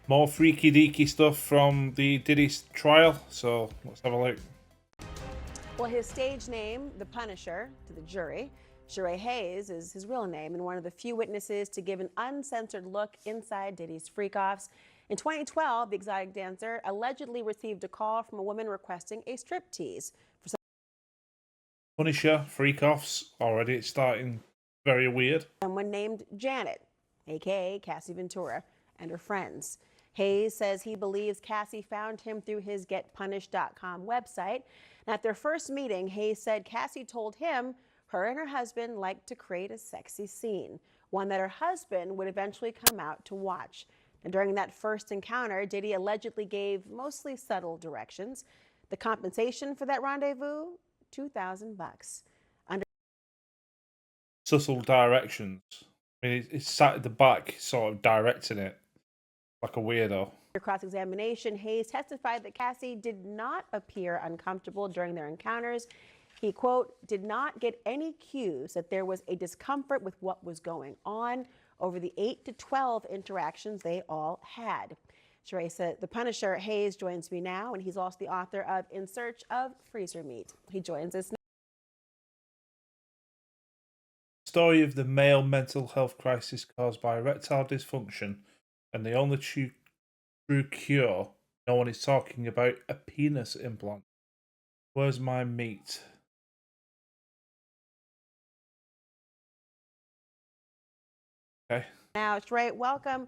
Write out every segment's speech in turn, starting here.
More freaky deaky stuff from the Diddy trial, so let's have a look. Well, his stage name, The Punisher, to the jury, Sheree Hayes, is his real name and one of the few witnesses to give an uncensored look inside Diddy's freak-offs. In 2012, the exotic dancer allegedly received a call from a woman requesting a striptease. Punisher, freak-offs, already it's starting very weird. Someone named Janet, aka Cassie Ventura, and her friends. Hayes says he believes Cassie found him through his getpunished.com website. And at their first meeting, Hayes said Cassie told him her and her husband liked to create a sexy scene, one that her husband would eventually come out to watch. And during that first encounter, Diddy allegedly gave mostly subtle directions. The compensation for that rendezvous, $2,000. Subtle directions. I mean, it's sat at the back, sort of directing it like a weirdo. Under cross-examination, Hayes testified that Cassie did not appear uncomfortable during their encounters. He, quote, did not get any cues that there was a discomfort with what was going on over the 8 to 12 interactions they all had. Sheree said, the Punisher, Hayes, joins me now, and he's also the author of In Search of Freezer Meat. He joins us now. Story of the male mental health crisis caused by erectile dysfunction, and the only true cure no one is talking about a penis implant. Where's my meat? Okay. Now, Sheree, welcome.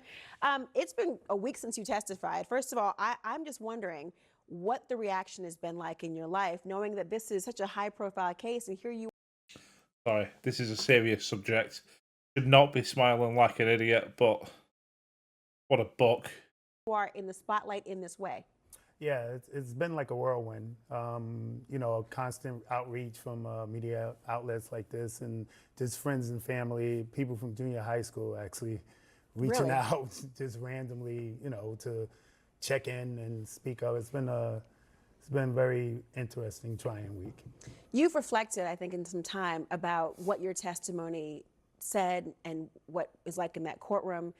It's been a week since you testified. First of all, I'm just wondering what the reaction has been like in your life, knowing that this is such a high-profile case, and here you Sorry, this is a serious subject. Should not be smiling like an idiot, but what a book. are in the spotlight in this way. Yeah, it's been like a whirlwind. You know, constant outreach from media outlets like this, and just friends and family, people from junior high school actually reaching Really? out just randomly, you know, to check in and speak up. It's been a very interesting, trying week. You've reflected, I think, in some time about what your testimony said and what it was like in that courtroom.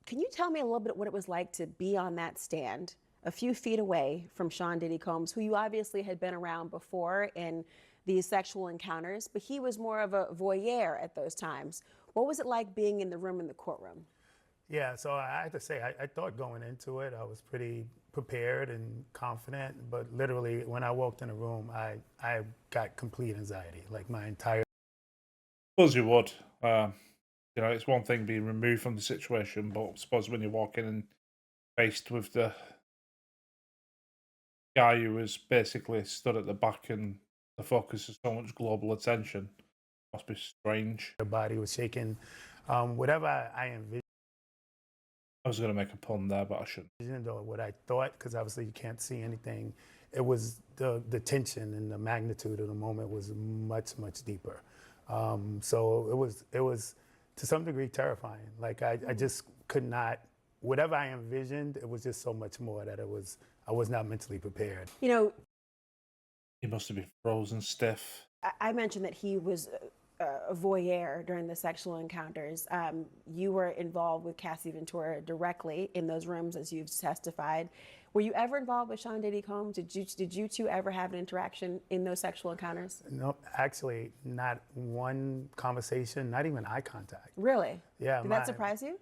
Can you tell me a little bit what it was like to be on that stand a few feet away from Sean Diddy Combs, who you obviously had been around before in these sexual encounters, but he was more of a voyeur at those times. What was it like being in the room in the courtroom? Yeah, so I have to say, I thought going into it, I was pretty prepared and confident, but literally when I walked in the room, I got complete anxiety, like my entire. I suppose you would. You know, it's one thing being removed from the situation, but I suppose when you walk in and faced with the guy who was basically stood at the back and the focus of so much global attention, must be strange. Body was shaking. Whatever I envisioned, I was going to make a pun there, but I shouldn't. or what I thought, because obviously you can't see anything, it was the tension and the magnitude of the moment was much, much deeper. So it was to some degree terrifying. Like I just could not, whatever I envisioned, it was just so much more that I was not mentally prepared. You know, He must have been frozen stiff. I mentioned that he was a voyeur during the sexual encounters. You were involved with Cassie Ventura directly in those rooms, as you've testified. Were you ever involved with Sean Diddy Combs? Did you two ever have an interaction in those sexual encounters? No, actually, not one conversation, not even eye contact. Really? Yeah. Did that surprise you?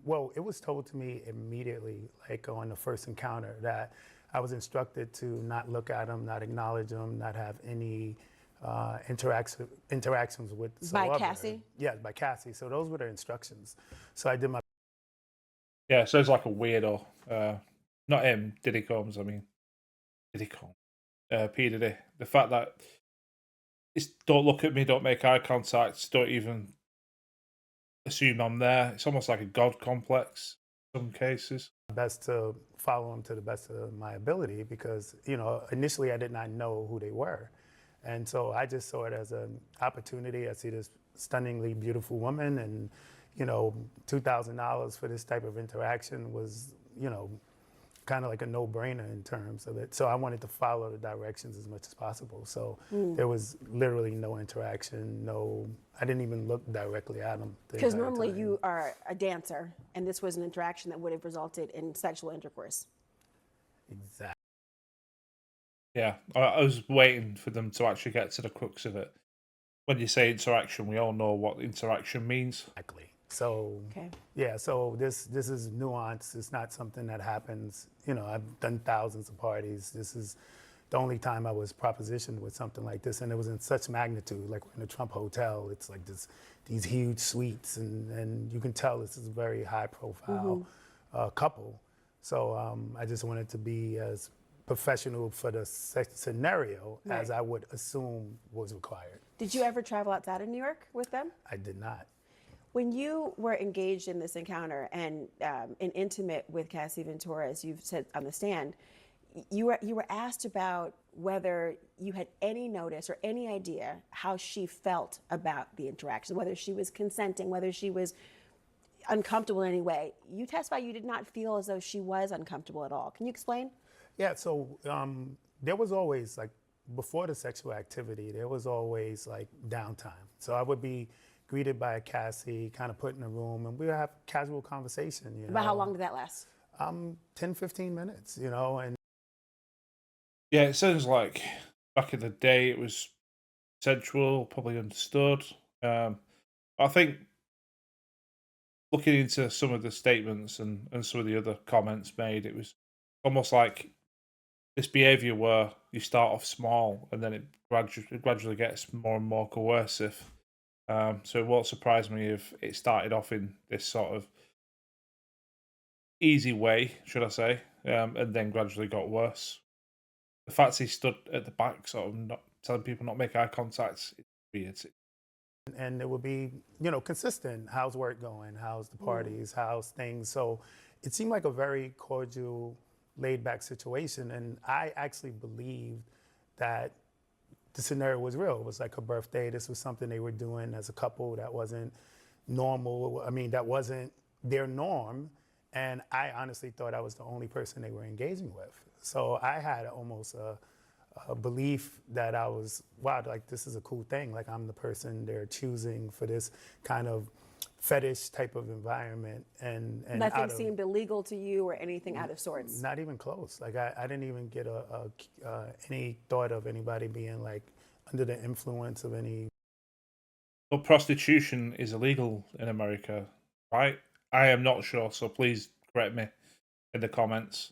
Well, it was told to me immediately, like on the first encounter, that I was instructed to not look at him, not acknowledge him, not have any interactions with. By Cassie? Yeah, by Cassie. So those were the instructions. So I did my. Yeah, sounds like a weirdo. Not him, Diddy Combs, I mean. Diddy Combs. P. Diddy. The fact that it's don't look at me, don't make eye contact, don't even assume I'm there. It's almost like a god complex in some cases. Best to follow them to the best of my ability because, you know, initially I did not know who they were. And so I just saw it as an opportunity. I see this stunningly beautiful woman and, you know, $2,000 for this type of interaction was, you know, kind of like a no-brainer in terms of it. So I wanted to follow the directions as much as possible. So there was literally no interaction, I didn't even look directly at him. Because normally you are a dancer, and this was an interaction that would have resulted in sexual intercourse. Exactly. Yeah, I was waiting for them to actually get to the crux of it. When you say interaction, we all know what interaction means. Exactly. So yeah, so this is nuance. It's not something that happens. I've done thousands of parties. This is the only time I was propositioned with something like this, and it was in such magnitude. Like we're in the Trump Hotel, it's like these huge suites, and you can tell this is a very high profile couple. So I just wanted to be as professional for the scenario as I would assume was required. Did you ever travel outside of New York with them? I did not. When you were engaged in this encounter and intimate with Cassie Ventura, as you've said on the stand, you were asked about whether you had any notice or any idea how she felt about the interaction, whether she was consenting, whether she was uncomfortable in any way. You testified you did not feel as though she was uncomfortable at all. Can you explain? Yeah, so there was always, like, before the sexual activity, there was always, like, downtime. So I would be greeted by Cassie, kind of put in a room, and we would have casual conversation, About how long did that last? 10, 15 minutes, and Yeah, it sounds like back in the day it was sensual, probably understood. I think looking into some of the statements and some of the other comments made, it was almost like this behaviour where you start off small and then it gradually gets more and more coercive. So it won't surprise me if it started off in this sort of easy way, should I say, and then gradually got worse. The fact he stood at the back, sort of not telling people not to make eye contact, it's weird. and it would be, consistent. How's work going? How's the parties? How's things? So it seemed like a very cordial, laid-back situation, and I actually believed that the scenario was real. It was like a birthday. This was something they were doing as a couple that wasn't normal. I mean, that wasn't their norm, and I honestly thought I was the only person they were engaging with. So I had almost a belief that I was, wow, like this is a cool thing. Like I'm the person they're choosing for this kind of fetish type of environment. And nothing seemed illegal to you or anything out of sorts? Not even close. Like I didn't even get any thought of anybody being like under the influence of any. But prostitution is illegal in America, right? I am not sure, so please correct me in the comments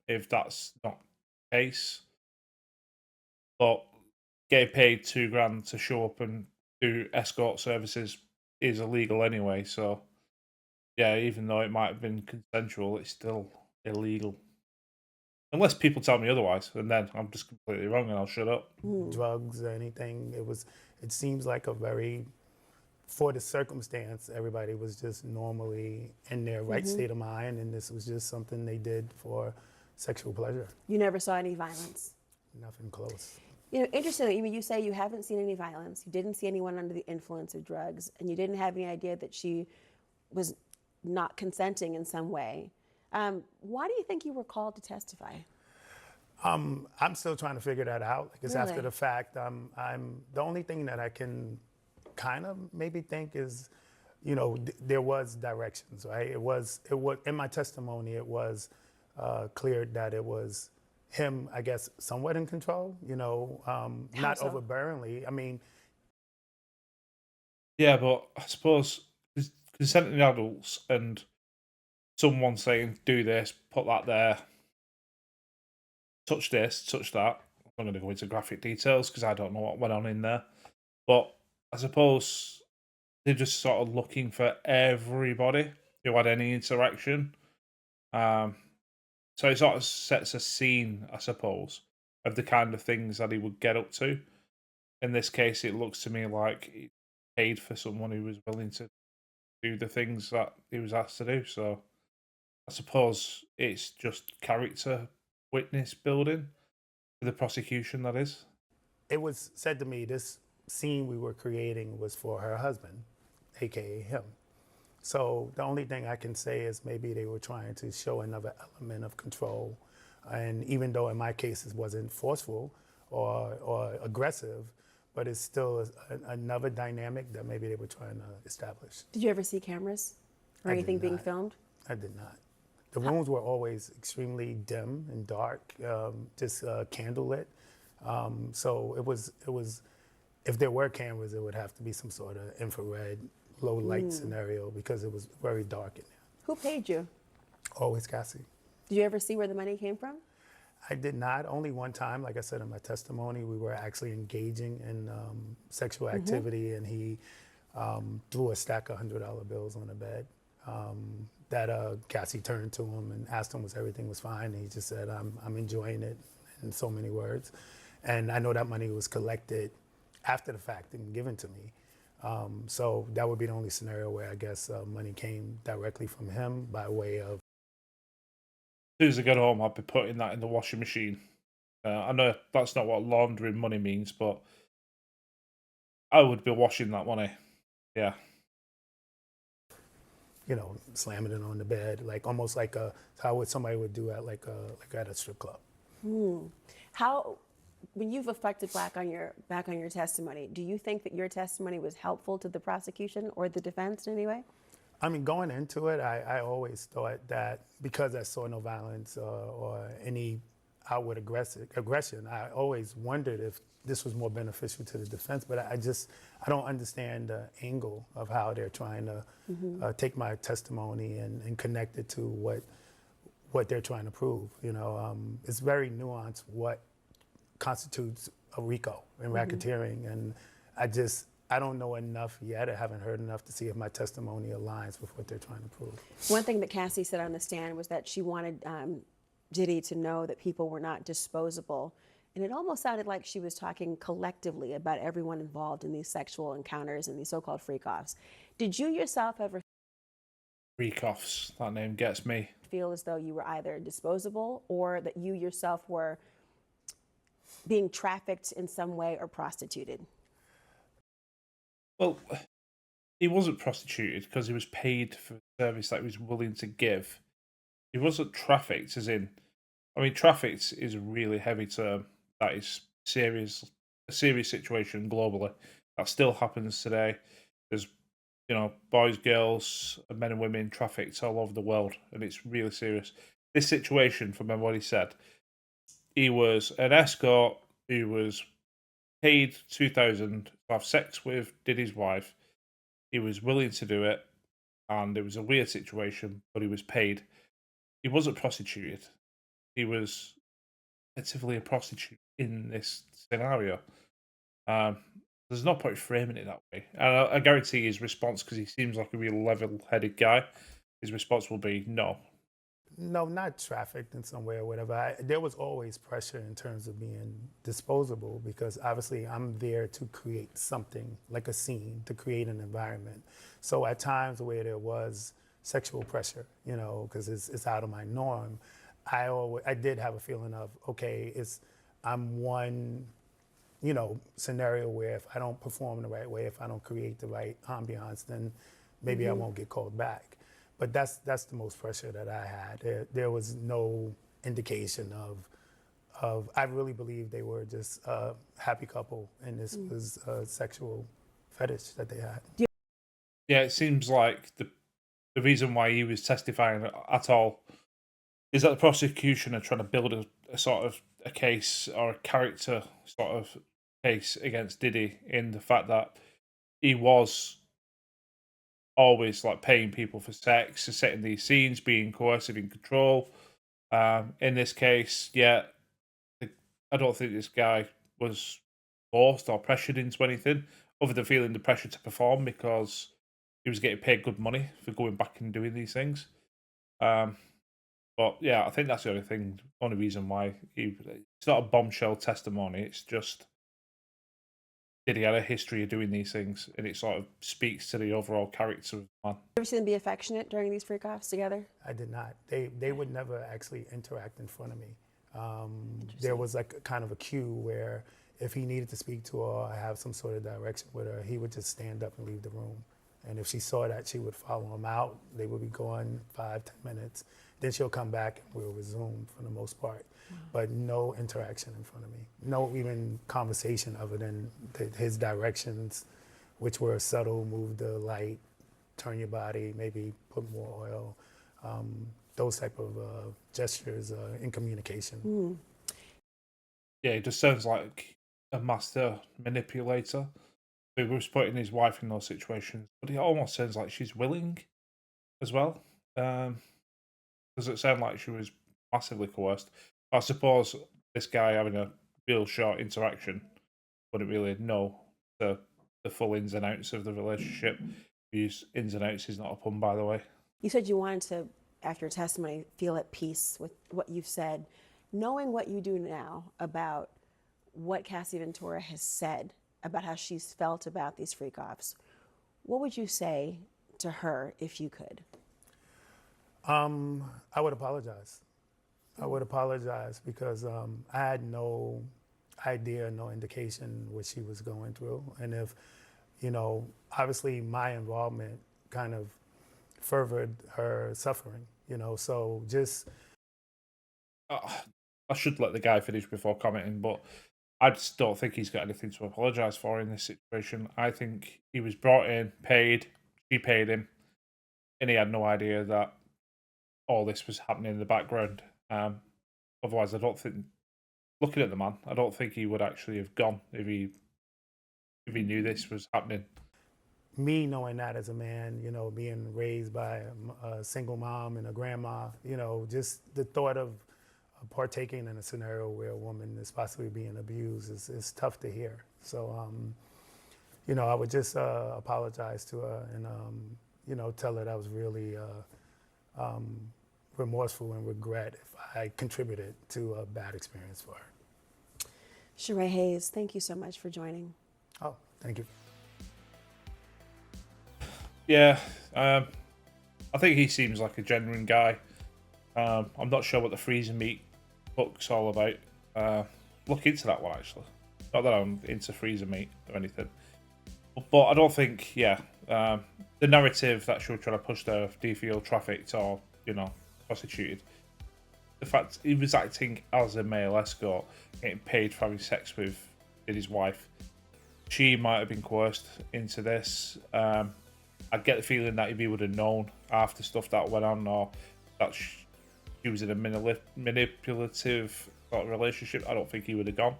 if that's not the case. But getting paid $2,000 to show up and do escort services is illegal anyway. So, yeah, even though it might have been consensual, it's still illegal. Unless people tell me otherwise, and then I'm just completely wrong and I'll shut up. Drugs or anything. It seems like a very, for the circumstance, everybody was just normally in their right state of mind, and this was just something they did for sexual pleasure. You never saw any violence? Nothing close. Interestingly, you say you haven't seen any violence, you didn't see anyone under the influence of drugs, and you didn't have any idea that she was not consenting in some way. Why do you think you were called to testify? I'm still trying to figure that out. Like it's Really? after the fact. I'm the only thing that I can kind of maybe think is, there was directions, right? It was in my testimony. It was clear that it was him, I guess, somewhat in control. Not so? overbearingly. I mean, Yeah, but I suppose consenting adults and someone saying, do this, put that there, touch this, touch that. I'm not going to go into graphic details because I don't know what went on in there. But I suppose they're just sort of looking for everybody who had any interaction. So it sort of sets a scene, I suppose, of the kind of things that he would get up to. In this case, it looks to me like he paid for someone who was willing to do the things that he was asked to do. So I suppose it's just character witness building for the prosecution, that is. it was said to me this scene we were creating was for her husband, aka him. So the only thing I can say is maybe they were trying to show another element of control. And even though in my case it wasn't forceful or aggressive, but it's still another dynamic that maybe they were trying to establish. Did you ever see cameras or I did anything being not. filmed? I did not. The rooms were always extremely dim and dark, just candlelit. So it was, if there were cameras, it would have to be some sort of infrared, low light scenario because it was very dark in there. Who paid you? Always Cassie. Did you ever see where the money came from? I did not. Only one time, like I said in my testimony, we were actually engaging in sexual activity, and he threw a stack of $100 bills on the bed. That Cassie turned to him and asked him was everything was fine. And he just said, I'm enjoying it, in so many words. And I know that money was collected after the fact and given to me. So that would be the only scenario where I guess money came directly from him by way of. As soon as I get home, I'll be putting that in the washing machine. I know that's not what laundering money means, but I would be washing that money. Yeah. You know, slamming it on the bed, like almost like how would somebody would do at like at a strip club. How, when you've reflected back on your testimony, do you think that your testimony was helpful to the prosecution or the defense in any way? I mean, going into it, I always thought that because I saw no violence or any outward aggression, I always wondered if this was more beneficial to the defense. But I don't understand the angle of how they're trying to take my testimony and connect it to what they're trying to prove. You know, it's very nuanced what constitutes a RICO and racketeering, and I don't know enough yet. I haven't heard enough to see if my testimony aligns with what they're trying to prove. One thing that Cassie said on the stand was that she wanted Diddy to know that people were not disposable. And it almost sounded like she was talking collectively about everyone involved in these sexual encounters and these so-called freak-offs. Did you yourself ever Freak-offs, that name gets me. feel as though you were either disposable or that you yourself were being trafficked in some way or prostituted? Well, he wasn't prostituted because he was paid for the service that he was willing to give. He wasn't trafficked, as in, I mean, trafficked is a really heavy term. That is a serious situation globally. That still happens today. There's, boys, girls, men and women trafficked all over the world, and it's really serious. This situation, from what he said, he was an escort who was paid $2,000 to have sex with Diddy's wife. He was willing to do it, and it was a weird situation, but he was paid. He wasn't prostituted. He was effectively a prostitute in this scenario. There's no point framing it that way. And I guarantee his response, because he seems like a real level-headed guy, his response will be no. No, not trafficked in some way or whatever. There was always pressure in terms of being disposable because obviously I'm there to create something, like a scene, to create an environment. So at times where there was sexual pressure, because it's out of my norm, I did have a feeling of, okay, I'm one, scenario where if I don't perform in the right way, if I don't create the right ambiance, then maybe I won't get called back. But that's the most pressure that I had. There was no indication of. I really believe they were just a happy couple, and this was a sexual fetish that they had. Yeah, it seems like the reason why he was testifying at all is that the prosecution are trying to build a sort of a case or a character sort of case against Diddy in the fact that he was always like paying people for sex, setting these scenes, being coercive in control. In this case, I don't think this guy was forced or pressured into anything other than feeling the pressure to perform because he was getting paid good money for going back and doing these things. But yeah, I think that's the only reason why it's not a bombshell testimony. It's just Diddy had a history of doing these things, and it sort of speaks to the overall character of the man. You ever see them be affectionate during these freak-offs together? I did not. They would never actually interact in front of me. There was like kind of a cue where if he needed to speak to her or have some sort of direction with her, he would just stand up and leave the room. And if she saw that, she would follow him out. They would be gone 5, 10 minutes. Then she'll come back and we'll resume for the most part. But no interaction in front of me. No even conversation other than his directions, which were subtle: move the light, turn your body, maybe put more oil. Those type of gestures in communication. Yeah, he just sounds like a master manipulator. He was putting his wife in those situations, but it almost sounds like she's willing as well. Does it sound like she was massively coerced? I suppose this guy having a real short interaction wouldn't really know the full ins and outs of the relationship. These ins and outs is not a pun, by the way. You said you wanted to, after your testimony, feel at peace with what you've said. Knowing what you do now about what Cassie Ventura has said about how she's felt about these freak-offs, what would you say to her if you could? I would apologize. I would apologize because I had no idea, no indication what she was going through. And if, obviously my involvement kind of furthered her suffering, so just... I should let the guy finish before commenting, but I just don't think he's got anything to apologise for in this situation. I think he was brought in, paid, she paid him, and he had no idea that all this was happening in the background. Otherwise, I don't think, looking at the man, I don't think he would actually have gone if he knew this was happening. Me knowing that as a man, being raised by a single mom and a grandma, just the thought of partaking in a scenario where a woman is possibly being abused is tough to hear. So, I would just apologize to her and, tell her that I was really remorseful and regret if I contributed to a bad experience for her. Sheree Hayes, thank you so much for joining. Oh, thank you. Yeah, I think he seems like a genuine guy. I'm not sure what the freezer meat book's all about. Look into that one, actually. Not that I'm into freezer meat or anything. But I don't think, the narrative that she was trying to push there, do you feel trafficked or, prostituted? The fact he was acting as a male escort, getting paid for having sex with his wife. She might have been coerced into this. I get the feeling that if he would have known after stuff that went on, or that she was in a manipulative sort of relationship, I don't think he would have gone.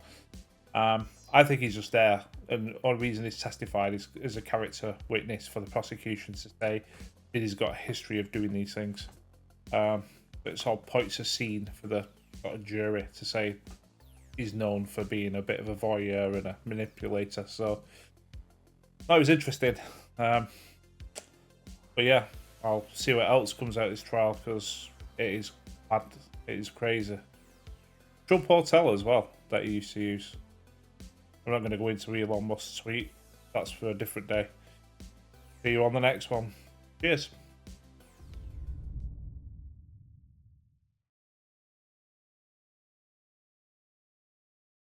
I think he's just there, and the only reason he's testified is as a character witness for the prosecution to say that he's got a history of doing these things. It sort of points a scene for the sort of jury to say he's known for being a bit of a voyeur and a manipulator. So that was interesting. But yeah, I'll see what else comes out of this trial because it is bad. It is crazy. Trump Hotel as well that he used to use. I'm not going to go into Elon Musk's tweet. That's for a different day. See you on the next one. Cheers.